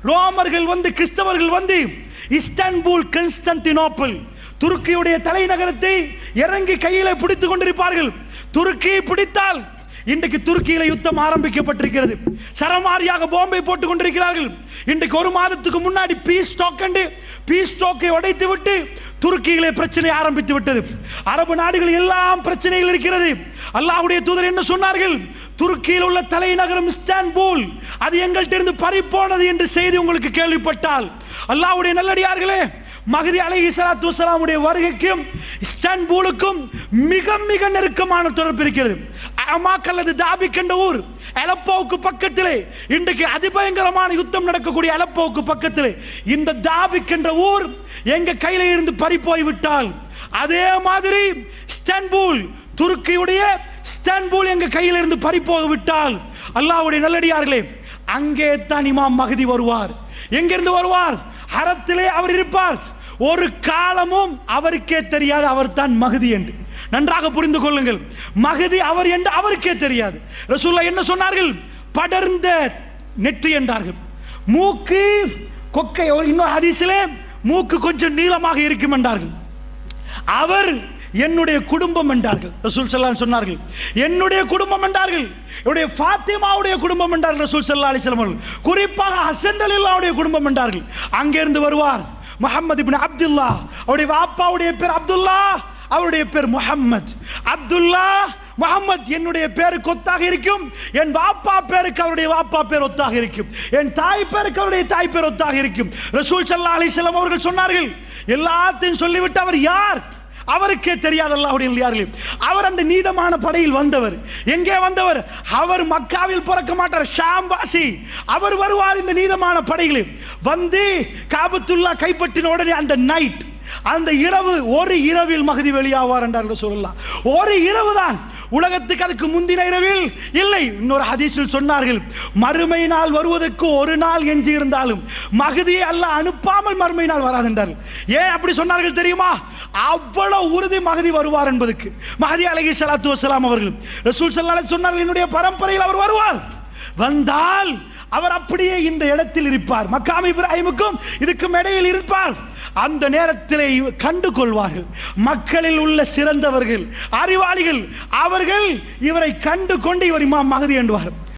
ரோமர்கள் வந்து, கிறிஸ்தவர்கள் வந்து இஸ்தான்புல், கான்ஸ்டான்டினோப்பிள், துருக்கியுடைய தலைநகரத்தை இறங்கி கையில பிடித்துக் கொண்டிருப்பார்கள். துருக்கியை பிடித்தால் இன்றைக்கு துருக்கியில யுத்தம் ஆரம்பிக்கப்பட்டிருக்கிறது. சரமாரியாக பாம்பை போட்டுக் கொண்டிருக்கிறார்கள். இன்றைக்கு ஒரு மாதத்துக்கு முன்னாடி பீஸ் ஸ்டாக்கை உடைத்து விட்டு துருக்கியிலே பிரச்சனை ஆரம்பித்து விட்டது. அரபு நாடுகள் எல்லாம் பிரச்சனைகள் இருக்கிறது. அல்லாஹ்வுடைய தூதர் என்ன சொன்னார்கள்? துருக்கியில் உள்ள தலைநகரம் இஸ்தான்புல் அது எங்கள்கிட்ட இருந்து பறிபோனது என்று செய்தி உங்களுக்கு கேள்விப்பட்டால், அல்லாஹ்வுடைய நல்லடியார்களே, மஹ்தி அலைஹிஸ்ஸலாத்து வஸ்ஸலாமுடைய வருகைக்கும் இஸ்தான்புலுக்கும் மிக மிக நெருக்கமான தொடர்பு இருக்கிறது. அமாக் அல்லது தாபிக் என்ற ஊர் அலப்போவுக்கு பக்கத்திலே, இன்றைக்கு அதிபயங்கரமான யுத்தம் நடக்கக்கூடிய அலப்போவுக்கு பக்கத்திலே இந்த தாபிக் என்ற ஊர் எங்க கையில இருந்து பறி போய்விட்டால், அதே மாதிரி இஸ்தான்புல், துருக்கியுடைய இஸ்தான்புல் எங்க கையில இருந்து பறி போய்விட்டால், அல்லாஹ்வுடைய நல்லடியார்களே, அங்கே தான் இமாம் மஹ்தி வருவார். எங்கிருந்து வருவார்? ஹரத்திலே அவர் இருப்பார். ஒரு காலமும் அவருக்கே தெரியாது அவர் தான் மஹ்தி என்று. நன்றாக புரிந்து கொள்ளுங்கள், மஹ்தி அவர் என்று அவருக்கே தெரியாது. ரசூலுல்லாஹ் என்ன சொன்னார்கள்? படர்ந்த நெற்றி என்றார்கள். மூக்கு கொக்கை, இன்னொரு ஹதீஸிலே மூக்கு கொஞ்சம் நீளமாக இருக்கும் என்றார்கள். அவர் என்னுடைய குடும்பம் என்றார்கள். ரசூல் ஸல்லல்லாஹு அலைஹி சொன்னார்கள், என்னுடைய குடும்பம் என்றார்கள். என்னுடைய ஃபாத்திமாவுடைய குடும்பம் என்றார்கள் ரசூல் ஸல்லல்லாஹு அலைஹி வஸல்லம். குறிப்பாக ஹஸன் ரலியல்லாஹுடைய குடும்பம் என்றார்கள். அங்கே இருந்து வருவார் முஹம்மது இப்னு அப்துல்லா. அவருடைய வாப்பாவுடைய பேர் அப்துல்லா, அவருடைய பேர் முஹம்மத். அப்துல்லா, முஹம்மத் என்னுடைய பேருக்கு ஒத்தாக இருக்கும், என் வாப்பா பேருக்கு அவருடைய வாப்பா பேர் ஒத்தாக இருக்கும், என் தாய் பேருக்கு அவருடைய தாய் பேர் ஒத்தாக இருக்கும். ரசூல் ஸல்லல்லாஹு அலைஹி வஸல்லம் அவர்கள் சொன்னார்கள், எல்லாத்தையும் சொல்லிவிட்டு அவர் யார் அவருக்கே தெரியாது. அல்லாஹ்வுடைய நல்லடியார்களே, அவர் அந்த நீதமான படையில் வந்தவர். எங்கே வந்தவர்? அவர் மக்காவில் பிறக்க மாட்டார், ஷாம் வாசி. அவர் வருவார் இந்த நீதமான படைகளில் வந்து காபத்துல்லா கைப்பற்றின உடனே அந்த நைட், அந்த இரவு, ஒரு இரவில் மஹ்தி வெளியாவார் என்றார்கள் சொல்லலாம். ஒரு இரவு தான், உலகத்துக்கு அதுக்கு முந்தின இரவில் இல்லை. இன்னொரு ஹதீஸில் சொன்னார்கள், மறுமை நாள் வருவதற்கு ஒரு நாள் எஞ்சி இருந்தாலும் மஹ்தியை அல்லாஹ் அனுப்பாமல் மறுமை நாள் வராது என்றார்கள். ஏன் அப்படி சொன்னார்கள் தெரியுமா? அவ்வளவு உறுதி மஹ்தி வருவார் என்பதற்கு. மஹ்தி அலைஹிஸ்ஸலாத்து வஸ்ஸலாம் அவர்கள் ரசூல் ஸல்லல்லாஹு அலைஹி சொன்னார்கள், என்னுடைய பரம்பரையில் அவர் வருவார். வந்தால் அவர் அப்படியே இந்த இடத்தில் இருப்பார், மக்காம் இப்ராஹிமுக்கும் இதுக்கும் இடையில் இருப்பார். அந்த நேரத்திலே கண்டு கொள்வார்கள் மக்களில் உள்ள சிறந்தவர்கள், அறிவாளிகள். அவர்கள் இவரை கண்டு கொண்டு இவர் இமாம் மஹ்தி என்பார்கள்.